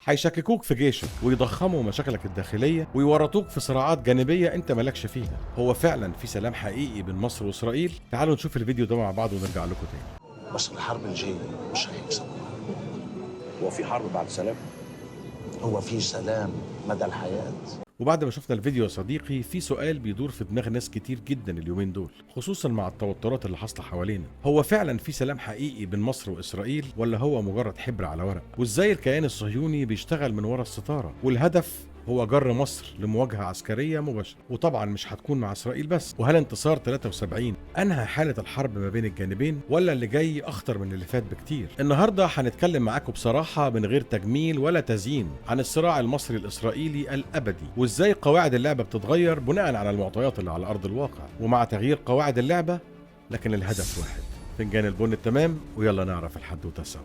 هيشككوك في جيشك ويضخموا مشاكلك الداخلية ويورطوك في صراعات جانبية انت مالكش فيها. هو فعلا في سلام حقيقي بين مصر واسرائيل؟ تعالوا نشوف الفيديو ده مع بعض ونرجع لكم تاني. بس الحرب الجاية مش هيكسب. هو في حرب بعد سلام؟ هو في سلام مدى الحياة. وبعد ما شفنا الفيديو يا صديقي، في سؤال بيدور في دماغ ناس كتير جدا اليومين دول، خصوصا مع التوترات اللي حاصله حوالينا. هو فعلا في سلام حقيقي بين مصر واسرائيل ولا هو مجرد حبر على ورق؟ وازاي الكيان الصهيوني بيشتغل من ورا الستاره؟ والهدف هو جر مصر لمواجهة عسكرية مباشرة، وطبعا مش هتكون مع إسرائيل بس. وهل انتصار 73 أنهى حالة الحرب ما بين الجانبين ولا اللي جاي أخطر من اللي فات بكتير؟ النهاردة هنتكلم معاكم بصراحة من غير تجميل ولا تزيين عن الصراع المصري الإسرائيلي الأبدي، وإزاي قواعد اللعبة بتتغير بناء على المعطيات اللي على أرض الواقع. ومع تغيير قواعد اللعبة لكن الهدف واحد، فنجان البن التمام. ويلا نعرف الحدوتة سوا.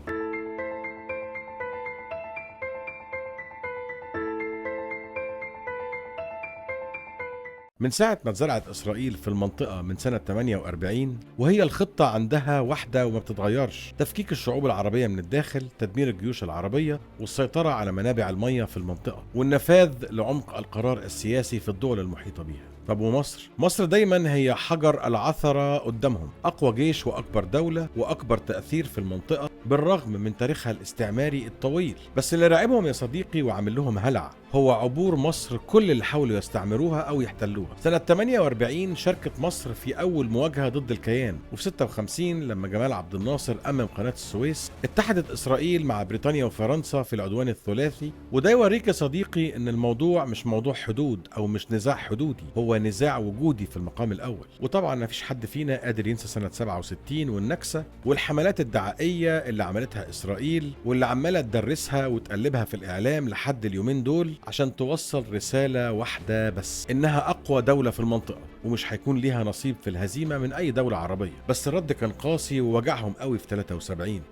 من ساعة ما اتزرعت إسرائيل في المنطقة من سنة 48 وهي الخطة عندها واحدة وما بتتغيرش: تفكيك الشعوب العربية من الداخل، تدمير الجيوش العربية، والسيطرة على منابع المياه في المنطقة، والنفاذ لعمق القرار السياسي في الدول المحيطة بيها. طب ومصر؟ مصر دايما هي حجر العثرة قدامهم، أقوى جيش وأكبر دولة وأكبر تأثير في المنطقة بالرغم من تاريخها الاستعماري الطويل. بس اللي راعبهم يا صديقي وعامل لهم هلع هو عبور مصر كل اللي حاولوا يستعمروها أو يحتلوها. سنة 48 شاركت مصر في أول مواجهة ضد الكيان، وفي 56 لما جمال عبد الناصر أمم قناة السويس اتحدت إسرائيل مع بريطانيا وفرنسا في العدوان الثلاثي. وده يوريك يا صديقي إن الموضوع مش موضوع حدود أو مش نزاع حدودي، هو نزاع وجودي في المقام الأول. وطبعا مفيش حد فينا قادر ينسى سنة 67 والنكسة والحملات الدعائية اللي عملتها إسرائيل واللي عمالة تدرسها وتقلبها في الإعلام لحد اليومين دول عشان توصل رسالة واحدة بس: إنها أقوى دولة في المنطقة ومش هيكون ليها نصيب في الهزيمة من أي دولة عربية. بس الرد كان قاسي ووجعهم قوي في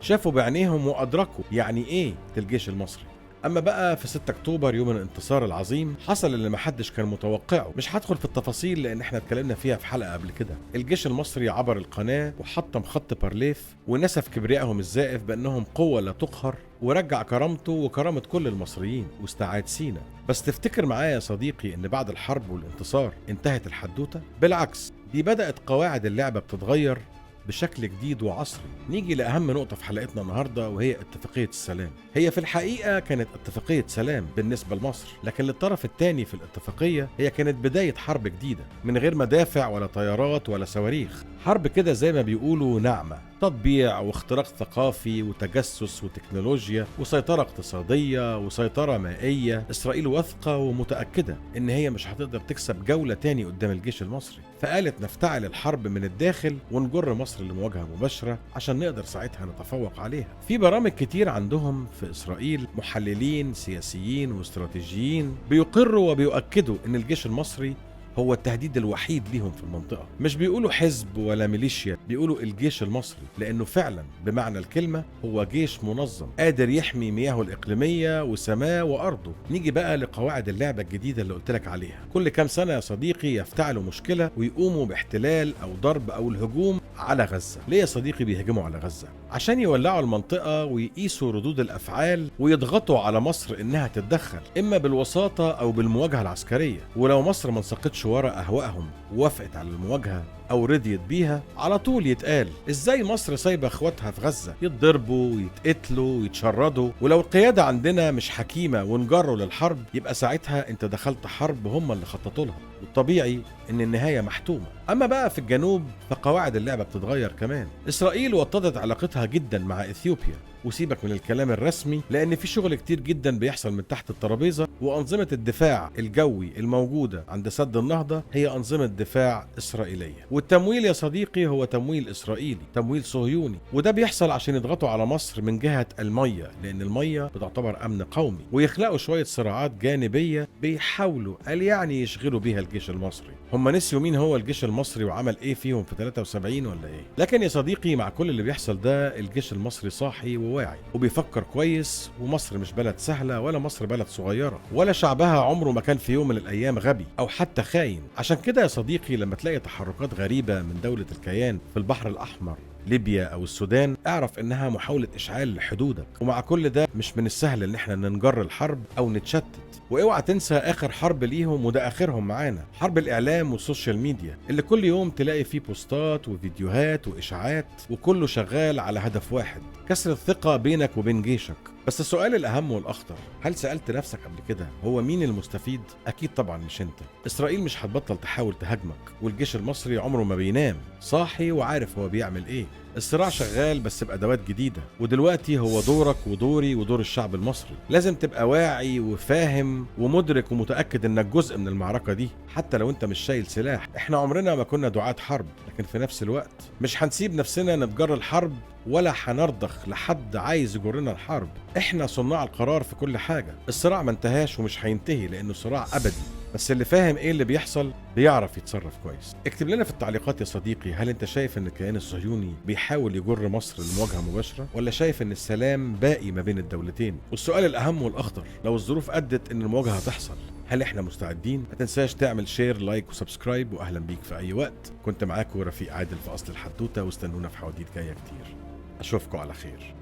73، شافوا بعينيهم وأدركوا يعني إيه الجيش المصري. اما بقى في 6 اكتوبر يوم الانتصار العظيم حصل اللي محدش كان متوقعه. مش هدخل في التفاصيل لان احنا اتكلمنا فيها في حلقة قبل كده. الجيش المصري عبر القناة وحطم خط بارليف ونسف كبريائهم الزائف بانهم قوة لا تقهر، ورجع كرامته وكرامة كل المصريين واستعاد سينا. بس تفتكر معايا يا صديقي ان بعد الحرب والانتصار انتهت الحدوتة؟ بالعكس، دي بدأت قواعد اللعبة بتتغير بشكل جديد وعصري. نيجي لأهم نقطة في حلقتنا النهاردة وهي اتفاقية السلام. هي في الحقيقة كانت اتفاقية سلام بالنسبة لمصر، لكن للطرف الثاني في الاتفاقية هي كانت بداية حرب جديدة من غير مدافع ولا طيارات ولا صواريخ. حرب كده زي ما بيقولوا ناعمة، تطبيع واختراق ثقافي وتجسس وتكنولوجيا وسيطرة اقتصادية وسيطرة مائية. إسرائيل واثقة ومتأكدة إن هي مش هتقدر تكسب جولة تاني قدام الجيش المصري، فقالت نفتعل الحرب من الداخل ونجر مصر لمواجهة مباشرة عشان نقدر ساعتها نتفوق عليها. في برامج كتير عندهم في إسرائيل، محللين سياسيين واستراتيجيين بيقروا وبيؤكدوا إن الجيش المصري هو التهديد الوحيد ليهم في المنطقة. مش بيقولوا حزب ولا ميليشيا، بيقولوا الجيش المصري، لأنه فعلا بمعنى الكلمة هو جيش منظم قادر يحمي مياهه الإقليمية وسماه وأرضه. نيجي بقى لقواعد اللعبة الجديدة اللي قلتلك عليها. كل كام سنة يا صديقي يفتعلوا مشكلة ويقوموا باحتلال أو ضرب أو الهجوم على غزة. ليه يا صديقي بيهجموا على غزة؟ عشان يولعوا المنطقة ويقيسوا ردود الأفعال ويضغطوا على مصر إنها تتدخل، إما بالوساطة أو بالمواجهة العسكرية. ولو مصر ما انسقتش ورا أهوائهم ووافقت على المواجهة أو رضيت بيها، على طول يتقال: إزاي مصر سايبة إخواتها في غزة يتضربوا ويتقتلوا ويتشردوا؟ ولو القيادة عندنا مش حكيمة ونجروا للحرب، يبقى ساعتها أنت دخلت حرب هم اللي خططوا لها، والطبيعي إن النهاية محتومة. أما بقى في الجنوب فقواعد اللعبة بتتغير كمان. إسرائيل وطدت علاقتها جدا مع إثيوبيا، وسيبك من الكلام الرسمي لأن في شغل كتير جدا بيحصل من تحت الترابيزة. وأنظمة الدفاع الجوي الموجودة عند سد النهضة هي أنظمة دفاع إسرائيلية، والتمويل يا صديقي هو تمويل إسرائيلي، تمويل صهيوني. وده بيحصل عشان يضغطوا على مصر من جهة المية، لأن المية بتعتبر أمن قومي، ويخلقوا شوية صراعات جانبية بيحاولوا يعني يشغلوا بيها الجيش المصري. هم نسيوا مين هو الجيش المصري وعمل إيه فيهم في 73 ولا إيه؟ لكن يا صديقي مع كل اللي بيحصل ده الجيش المصري صاحي وواعي وبيفكر كويس. ومصر مش بلد سهلة، ولا مصر بلد صغيرة، ولا شعبها عمره ما كان في يوم من الأيام غبي أو حتى خاين. عشان كده يا صديقي لما تلاقي تحركات غريبة من دولة الكيان في البحر الأحمر ليبيا أو السودان، اعرف إنها محاولة إشعال حدودك. ومع كل ده مش من السهل إن احنا ننجر الحرب أو نتشتت. واوعى تنسى آخر حرب ليهم، وده آخرهم معانا، حرب الإعلام والسوشيال ميديا، اللي كل يوم تلاقي فيه بوستات وفيديوهات وإشاعات، وكله شغال على هدف واحد: كسر الثقة بينك وبين جيشك. بس السؤال الأهم والأخطر، هل سألت نفسك قبل كده هو مين المستفيد؟ أكيد طبعا مش أنت. إسرائيل مش هتبطل تحاول تهاجمك، والجيش المصري عمره ما بينام، صاحي وعارف هو بيعمل إيه. الصراع شغال بس بأدوات جديدة، ودلوقتي هو دورك ودوري ودور الشعب المصري. لازم تبقى واعي وفاهم ومدرك ومتأكد إنك جزء من المعركة دي، حتى لو أنت مش شايل سلاح. إحنا عمرنا ما كنا دعاة حرب، لكن في نفس الوقت مش هنسيب نفسنا نتجر الحرب، ولا هنرضخ لحد عايز يجرنا الحرب. احنا صناع القرار في كل حاجة. الصراع ما انتهاش ومش هينتهي، لانه صراع ابدي، بس اللي فاهم ايه اللي بيحصل بيعرف يتصرف كويس. اكتب لنا في التعليقات يا صديقي، هل انت شايف ان الكيان الصهيوني بيحاول يجر مصر لمواجهة مباشرة، ولا شايف ان السلام باقي ما بين الدولتين؟ والسؤال الاهم والاخطر، لو الظروف ادت ان المواجهة هتحصل، هل احنا مستعدين؟ ما تنساش تعمل شير، لايك وسبسكرايب، واهلا بيك في اي وقت. كنت معاكم رفيق عادل في اصل الحدوتة، واستنونا في حواديت جاية كتير. أشوفكم على خير.